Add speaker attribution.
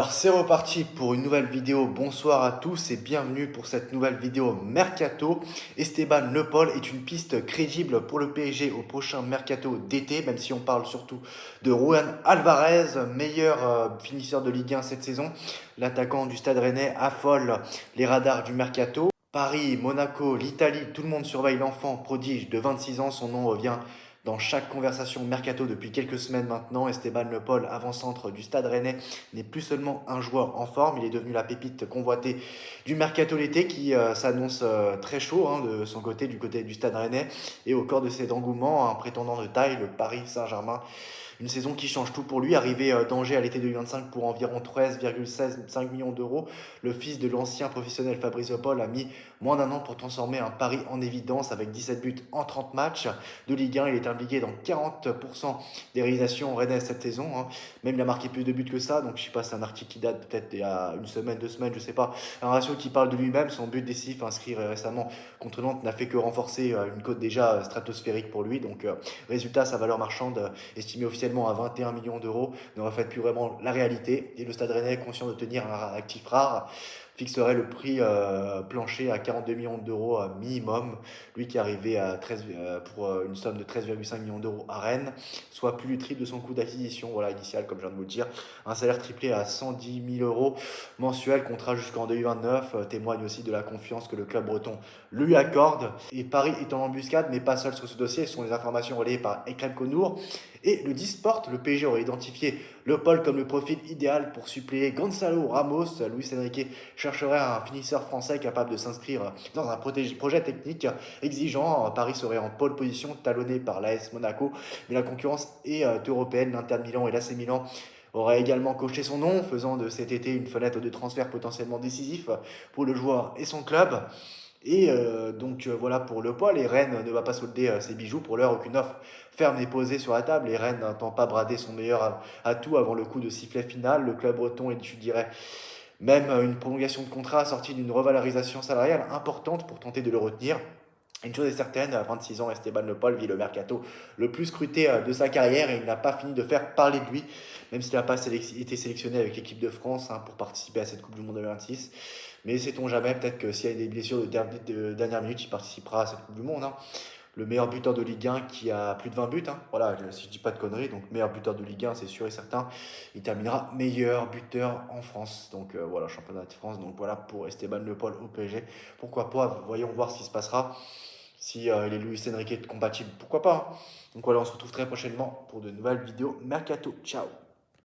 Speaker 1: Alors c'est reparti pour une nouvelle vidéo. Bonsoir à tous et bienvenue pour cette nouvelle vidéo Mercato. Esteban Le Paul est une piste crédible pour le PSG au prochain Mercato d'été, même si on parle surtout de Juan Alvarez, meilleur finisseur de Ligue 1 cette saison. L'attaquant du Stade Rennais affole les radars du Mercato. Paris, Monaco, l'Italie, tout le monde surveille l'enfant prodige de 26 ans. Son nom revient dans chaque conversation mercato depuis quelques semaines maintenant. Esteban Le Paul, avant-centre du Stade Rennais, n'est plus seulement un joueur en forme, il est devenu la pépite convoitée du mercato l'été qui s'annonce très chaud de son côté, du côté du Stade Rennais. Et au cœur de cet engouement, un prétendant de taille, le Paris Saint-Germain. Une saison qui change tout pour lui, arrivé d'Angers à l'été 2025 pour environ 13,5 millions d'euros. Le fils de l'ancien professionnel Fabrice Paul a mis moins d'un an pour transformer un Paris en évidence avec 17 buts en 30 matchs de Ligue 1. Il est impliqué dans 40% des réalisations rennaises cette saison. Même il a marqué plus de buts que ça, donc je sais pas, c'est un article qui date peut-être il y a une semaine, 2 semaines, je sais pas. Un ratio qui parle de lui-même. Son but décisif inscrit récemment contre Nantes n'a fait que renforcer une cote déjà stratosphérique pour lui. Donc résultat, sa valeur marchande estimée officiellement à 21 millions d'euros ne reflète plus vraiment la réalité. Et le Stade Rennais, conscient de tenir un actif rare, fixerait le prix plancher à 42 millions d'euros minimum. Lui qui est arrivé à 13, pour une somme de 13,5 millions d'euros à Rennes, soit plus du triple de son coût d'acquisition voilà, initial, comme je viens de vous le dire. Un salaire triplé à 110 000 euros mensuel, contrat jusqu'en 2029, témoigne aussi de la confiance que le club breton lui accorde. Et Paris est en embuscade, mais pas seul sur ce dossier. Ce sont les informations relayées par Ekrem Konour. Et le Disport, le PSG aurait identifié Le Paul comme le profil idéal pour suppléer Gonzalo Ramos. Luis Enrique chercherait un finisseur français capable de s'inscrire dans un projet technique exigeant. Paris serait en pole position, talonné par l'AS Monaco, mais la concurrence est européenne. L'Inter Milan et l'AC Milan aurait également coché son nom, faisant de cet été une fenêtre de transfert potentiellement décisif pour le joueur et son club. Et voilà pour Le Paul. Et Rennes ne va pas solder ses bijoux. Pour l'heure, aucune offre ferme n'est posée sur la table. Et Rennes n'entend pas brader son meilleur atout avant le coup de sifflet final. Le club breton est, je dirais, même une prolongation de contrat assortie d'une revalorisation salariale importante pour tenter de le retenir. Une chose est certaine, à 26 ans, Esteban Le Paul vit le mercato le plus scruté de sa carrière et il n'a pas fini de faire parler de lui, même s'il n'a pas été sélectionné avec l'équipe de France pour participer à cette Coupe du Monde 2026. Mais sait-on jamais, peut-être que s'il y a des blessures de dernière minute, il participera à cette Coupe du Monde. Le meilleur buteur de Ligue 1 qui a plus de 20 buts. Voilà, si je dis pas de conneries, donc meilleur buteur de Ligue 1, c'est sûr et certain. Il terminera meilleur buteur en France. Donc voilà, championnat de France. Donc voilà pour Esteban Le Paul au PSG. Pourquoi pas, voyons voir ce qui se passera. Si les Luis Enrique est compatible, pourquoi pas. Donc voilà, on se retrouve très prochainement pour de nouvelles vidéos Mercato. Ciao.